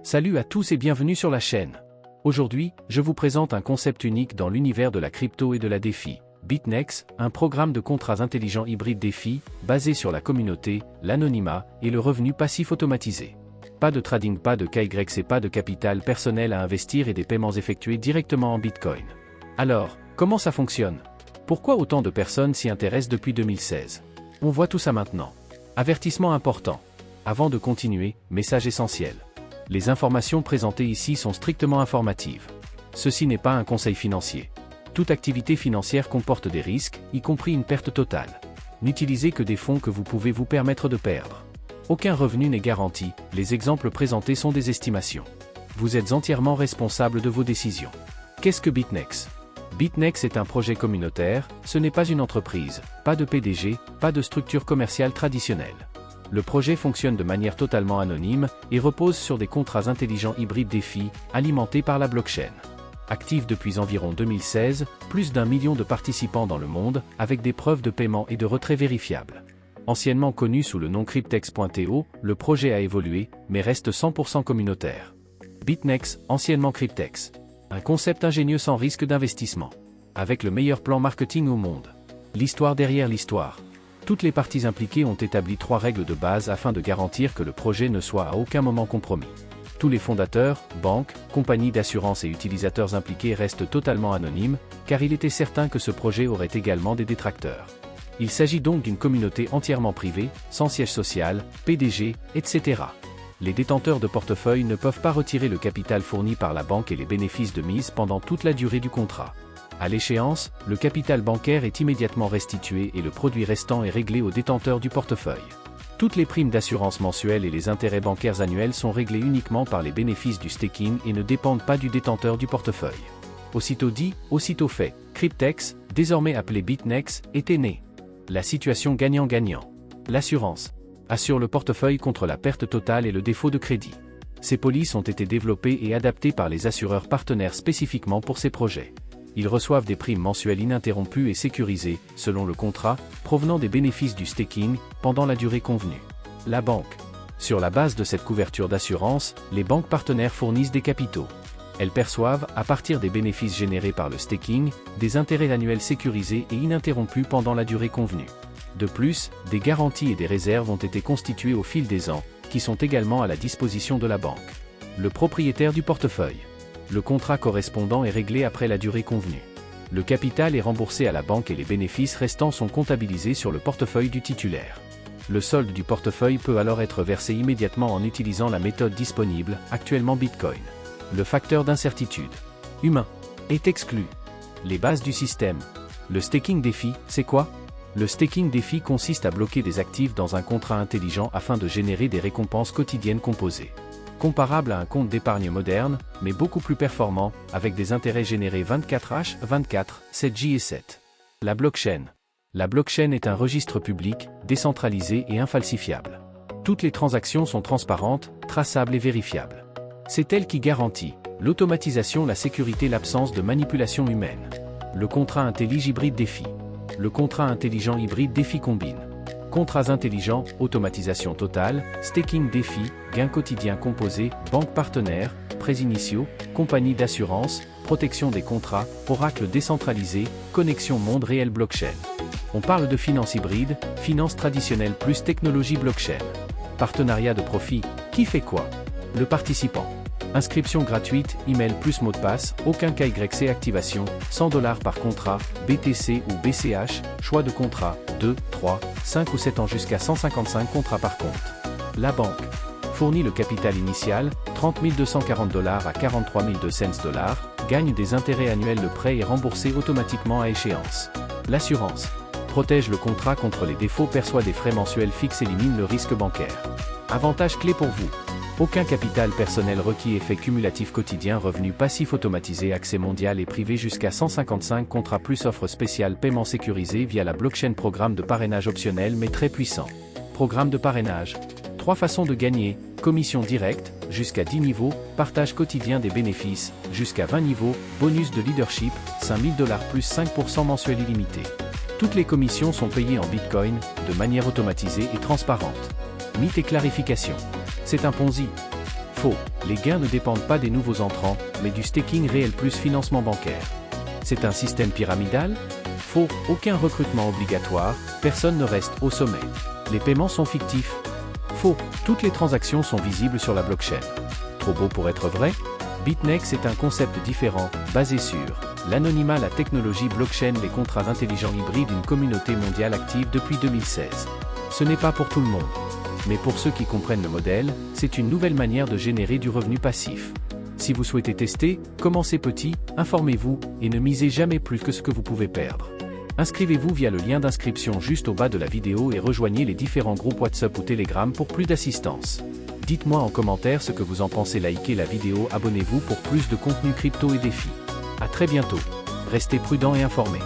Salut à tous et bienvenue sur la chaîne. Aujourd'hui, je vous présente un concept unique dans l'univers de la crypto et de la DeFi. BitNex, un programme de contrats intelligents hybrides DeFi, basé sur la communauté, l'anonymat et le revenu passif automatisé. Pas de trading, pas de KYC, pas de capital personnel à investir et des paiements effectués directement en Bitcoin. Alors, comment ça fonctionne? Pourquoi autant de personnes s'y intéressent depuis 2016? On voit tout ça maintenant. Avertissement important. Avant de continuer, message essentiel. Les informations présentées ici sont strictement informatives. Ceci n'est pas un conseil financier. Toute activité financière comporte des risques, y compris une perte totale. N'utilisez que des fonds que vous pouvez vous permettre de perdre. Aucun revenu n'est garanti, les exemples présentés sont des estimations. Vous êtes entièrement responsable de vos décisions. Qu'est-ce que BitNex? BitNex est un projet communautaire, ce n'est pas une entreprise, pas de PDG, pas de structure commerciale traditionnelle. Le projet fonctionne de manière totalement anonyme et repose sur des contrats intelligents hybrides DeFi, alimentés par la blockchain. Actif depuis environ 2016, plus d'1 million de participants dans le monde, avec des preuves de paiement et de retrait vérifiables. Anciennement connu sous le nom Cryptex.to, le projet a évolué, mais reste 100% communautaire. BitNex, anciennement Cryptex. Un concept ingénieux sans risque d'investissement. Avec le meilleur plan marketing au monde. L'histoire derrière l'histoire. Toutes les parties impliquées ont établi 3 règles de base afin de garantir que le projet ne soit à aucun moment compromis. Tous les fondateurs, banques, compagnies d'assurance et utilisateurs impliqués restent totalement anonymes, car il était certain que ce projet aurait également des détracteurs. Il s'agit donc d'une communauté entièrement privée, sans siège social, PDG, etc. Les détenteurs de portefeuille ne peuvent pas retirer le capital fourni par la banque et les bénéfices de mise pendant toute la durée du contrat. À l'échéance, le capital bancaire est immédiatement restitué et le produit restant est réglé aux détenteurs du portefeuille. Toutes les primes d'assurance mensuelles et les intérêts bancaires annuels sont réglés uniquement par les bénéfices du staking et ne dépendent pas du détenteur du portefeuille. Aussitôt dit, aussitôt fait, Cryptex, désormais appelé BitNex, était né. La situation gagnant-gagnant. L'assurance assure le portefeuille contre la perte totale et le défaut de crédit. Ces polices ont été développées et adaptées par les assureurs partenaires spécifiquement pour ces projets. Ils reçoivent des primes mensuelles ininterrompues et sécurisées, selon le contrat, provenant des bénéfices du staking, pendant la durée convenue. La banque. Sur la base de cette couverture d'assurance, les banques partenaires fournissent des capitaux. Elles perçoivent, à partir des bénéfices générés par le staking, des intérêts annuels sécurisés et ininterrompus pendant la durée convenue. De plus, des garanties et des réserves ont été constituées au fil des ans, qui sont également à la disposition de la banque. Le propriétaire du portefeuille. Le contrat correspondant est réglé après la durée convenue. Le capital est remboursé à la banque et les bénéfices restants sont comptabilisés sur le portefeuille du titulaire. Le solde du portefeuille peut alors être versé immédiatement en utilisant la méthode disponible, actuellement Bitcoin. Le facteur d'incertitude humain est exclu. Les bases du système. Le staking DeFi, c'est quoi? Le staking DeFi consiste à bloquer des actifs dans un contrat intelligent afin de générer des récompenses quotidiennes composées. Comparable à un compte d'épargne moderne, mais beaucoup plus performant, avec des intérêts générés 24H, 24, 7J et 7. La blockchain. La blockchain est un registre public, décentralisé et infalsifiable. Toutes les transactions sont transparentes, traçables et vérifiables. C'est elle qui garantit l'automatisation, la sécurité, l'absence de manipulation humaine. Le contrat intelligent hybride DeFi. Le contrat intelligent hybride DeFi combine contrats intelligents, automatisation totale, staking DeFi, gains quotidiens composés, banques partenaires, prêts initiaux, compagnie d'assurance, protection des contrats, oracle décentralisé, connexion monde réel blockchain. On parle de finance hybride, finance traditionnelle plus technologie blockchain. Partenariat de profit, qui fait quoi? Le participant. Inscription gratuite, email plus mot de passe, aucun KYC activation, $100 par contrat, BTC ou BCH, choix de contrat, 2, 3, 5 ou 7 ans jusqu'à 155 contrats par compte. La banque fournit le capital initial, $30 240 à $43 200, gagne des intérêts annuels, le prêt est remboursé automatiquement à échéance. L'assurance protège le contrat contre les défauts, perçoit des frais mensuels fixes, élimine le risque bancaire. Avantage clé pour vous. Aucun capital personnel requis, effet cumulatif quotidien, revenu passif automatisé, accès mondial et privé jusqu'à 155 contrats plus offre spéciale, paiement sécurisé via la blockchain, programme de parrainage optionnel mais très puissant. Programme de parrainage. 3 façons de gagner, commission directe, jusqu'à 10 niveaux, partage quotidien des bénéfices, jusqu'à 20 niveaux, bonus de leadership, $5 000 plus 5% mensuel illimité. Toutes les commissions sont payées en Bitcoin, de manière automatisée et transparente. Mythe et clarification. C'est un Ponzi. Faux. Les gains ne dépendent pas des nouveaux entrants, mais du staking réel plus financement bancaire. C'est un système pyramidal? Faux, aucun recrutement obligatoire, personne ne reste au sommet. Les paiements sont fictifs. Faux, toutes les transactions sont visibles sur la blockchain. Trop beau pour être vrai? BitNex est un concept différent, basé sur l'anonymat, la technologie blockchain, les contrats intelligents hybrides, une communauté mondiale active depuis 2016. Ce n'est pas pour tout le monde. Mais pour ceux qui comprennent le modèle, c'est une nouvelle manière de générer du revenu passif. Si vous souhaitez tester, commencez petit, informez-vous, et ne misez jamais plus que ce que vous pouvez perdre. Inscrivez-vous via le lien d'inscription juste au bas de la vidéo et rejoignez les différents groupes WhatsApp ou Telegram pour plus d'assistance. Dites-moi en commentaire ce que vous en pensez, likez la vidéo, abonnez-vous pour plus de contenu crypto et défis. À très bientôt. Restez prudents et informés.